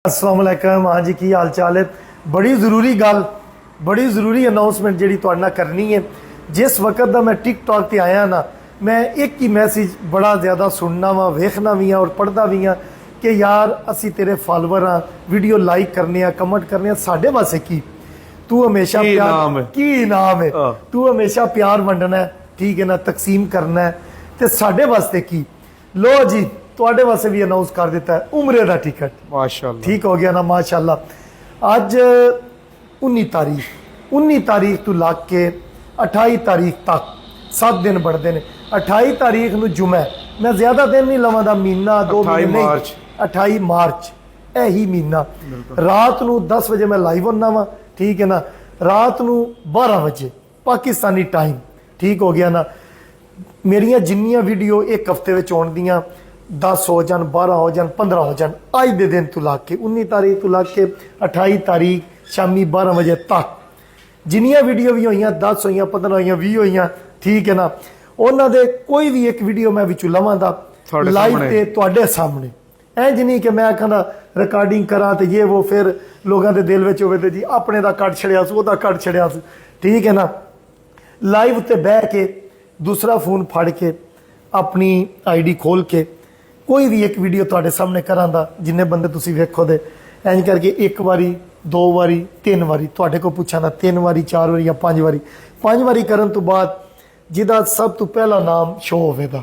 अस्सलाम वालेकुम। हाँ जी, की हाल चाल है। बड़ी ज़रूरी गल, बड़ी ज़रूरी अनाउंसमेंट जी तुहाडे नाल करनी है। जिस वक्त दा मैं टिकटॉक ते आया ना, मैं एक ही मैसेज बड़ा ज़्यादा सुनना वा, वेखना भी हाँ और पढ़ता भी हाँ कि यार असी तेरे फॉलोवर हाँ, वीडियो लाइक करने आ, कमेंट करने आ, साढ़े वास्ते की तू हमेशा प्यार की इनाम है, तू हमेशा प्यार वंडना है, ठीक है ना, तकसीम करना है, तो साढ़े वास्ते की लो जी ਤੁਹਾਡੇ वास्ते भी अनाउंस कर दिता है उम्रे का टिकट। माशाअल्लाह, ठीक हो गया ना माशाअल्लाह। अज 19 तारीख तो लग के 28 तारीख तक 7 दिन बढ़ते हैं। 28 तारीख ਨੂੰ जुमे, मैं ज़्यादा दिन नहीं लवांगा, महीना 2 महीने नहीं, 28 मार्च यही महीना रात ਨੂੰ 10 ਵਜੇ मैं लाइव होना वा, ठीक है ना, रात ਨੂੰ 12 ਵਜੇ पाकिस्तानी टाइम, ठीक हो गया ना। मेरिया जिन्नियां वीडियो एक हफ्ते में आउण दियां 10 हो जान, 12 हो जान, 15 हो जान, अज दे दिन तो लग के 19 तारीख तो लग के 28 तारीख शामी 12 बजे तक जिन्नियां वीडियो भी होईयां, 10 होईयां, 15 होईयां, 20 होईयां, ठीक है ना, उन्हां दे कोई भी एक वीडियो मैं विचों लवांगा लाइव ते तुहाडे सामने। इंज नहीं कि मैं आखां रिकॉर्डिंग करा तो ये वो फिर लोगों के दिल में होवे जी अपने दा कट छड़िया सी, ओहदा कट छड़िया सी, ठीक है ना। लाइव ते बह के दूसरा फोन फड़ के अपनी आईडी खोल के कोई भी एक वीडियो तुहाडे सामने करांदा, जिन्ने बंदे तुसीं वेखो दे इंज करके एक बारी, 2 बारी, 3 बारी तुहाडे को पुछांदा, 3 बारी, 4 बारी या 5 बारी। 5 बारी करन तो बाद जिहदा सब तो पहला नाम शो होवेगा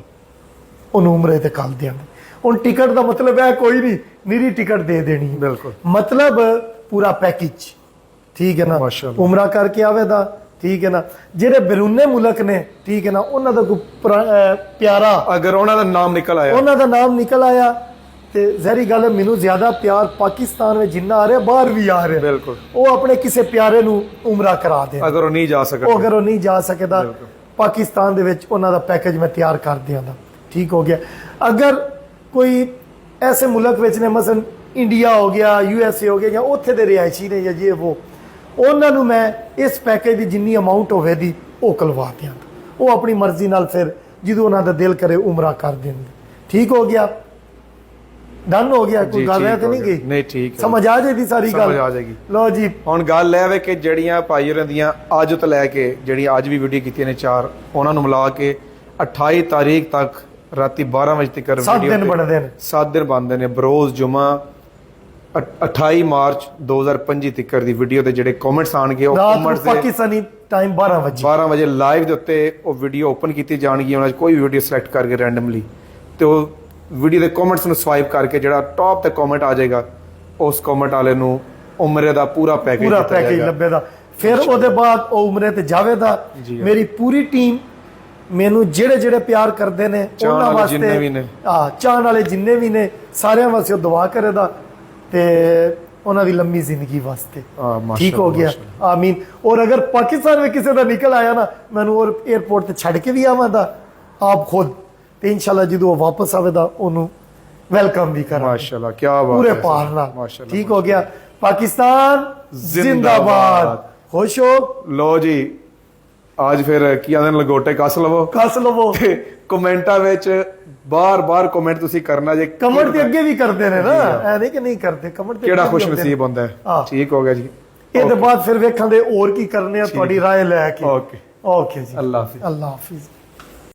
उहनूं उमरे ते कर देंगे। हुण टिकट का मतलब है कोई नहीं, निरी टिकट दे देनी, बिल्कुल मतलब पूरा पैकेज, ठीक है ना। उमरा करके आवेगा, ठीक है ना। जेडे बैरूने मुल्क ने, ठीक है ना, उन्हां दा कोई प्यारा अगर उन्हां दा नाम निकल आया, उन्हां दा नाम निकल आया ते ज़ाहिर गल है मैनूं ज़्यादा प्यार पाकिस्तान में जिन्ना आ रहा बाहर भी आ रहा, बिल्कुल वो अपने किसी प्यारे नूं उमरा करा दे। अगर वो नहीं जा सकता, अगर वो नहीं जा सकता पाकिस्तान दे विच उन्हां दा पैकेज मैं तैयार कर दियांगा, ठीक हो गया। अगर कोई ऐसे मुल्क विच ने, मसलन इंडिया हो गया, USA हो गया, या उत्थे दे रिहायशी ने या ये वो, उन्होंने मैं इस पैकेज की जिन्नी अमाउंट होवेगी वो करवा देंगे, वो अपनी मर्जी नाल फिर जो उन्होंने दिल करे उमरा कर देंगे, ठीक हो गया, डन हो गया। कोई गल है तो नहीं गई? नहीं, ठीक समझ आ जाएगी सारी गल, आ जाएगी। लो जी हुण गल है वे कि जड़ियां भाई होरां दियां अज तो लैके जड़ियां अज भी वीडियो कीतियां ने 4, उन्हां नूं मिला के 28 तारीख तक राती 12 बजे तक 7 दिन बनते हैं, 7 दिन बनते हैं, बरोज जुमा 28 मार्च 2025 तक दी वीडियो दे जेडे कमेंट्स आणगे पाकिस्तानी टाइम 12 बजे लाइव दे उत्ते वो वीडियो ओपन कीती जाणगी। उन्हां कोई भी वीडियो सिलेक्ट करके रैंडमली तो वीडियो दे कमेंट्स नूं स्वाइप करके जेड़ा टॉप ते कमेंट आ जाएगा उस कमेंट वाले नूं उमरे दा पूरा पैकेज लभेगा। फिर ਉਹਦੇ बाद ਉਹ उमरे ते जावेगा। मेरी पूरी टीम मैनू जेड़े प्यार करते हैं उन्होंने वास्ते, चाहन वाले जिन्ने भी ने सारियां वास्ते दुआ करेगा ते उन्हां दी लंबी जिंदगी वास्ते, ठीक हो गया, आमीन। और अगर पाकिस्तान में किसी का निकल आया ना, मैनू और एयरपोर्ट ते छड़ के भी आवांगा आप खुद, तो इंशाल्लाह जो वापस आवेगा उन्होंने वेलकम भी करा, माशाल्लाह, क्या बात, पूरे पार नाल, ठीक हो गया। पाकिस्तान जिंदाबाद, खुश हो। लो जी आज फिर की आंदे लंगोटे कस लवो ते कमेंटां विच बार कमेंट तुसी करना जे, कमेंट ते अगे भी करदे ने ना, ऐ नहीं कि नहीं करदे, कमेंट ते केड़ा खुश नसीब हुंदा है, ठीक हो गया जी। ਇਹਦੇ ਬਾਅਦ ਫਿਰ ਵੇਖਾਂਗੇ ਹੋਰ ਕੀ ਕਰਨੇ ਆ, ਤੁਹਾਡੀ ਰਾਏ ਲੈ ਕੇ। ओके ओके जी, अल्लाह हाफिज। अल्लाह हाफिज।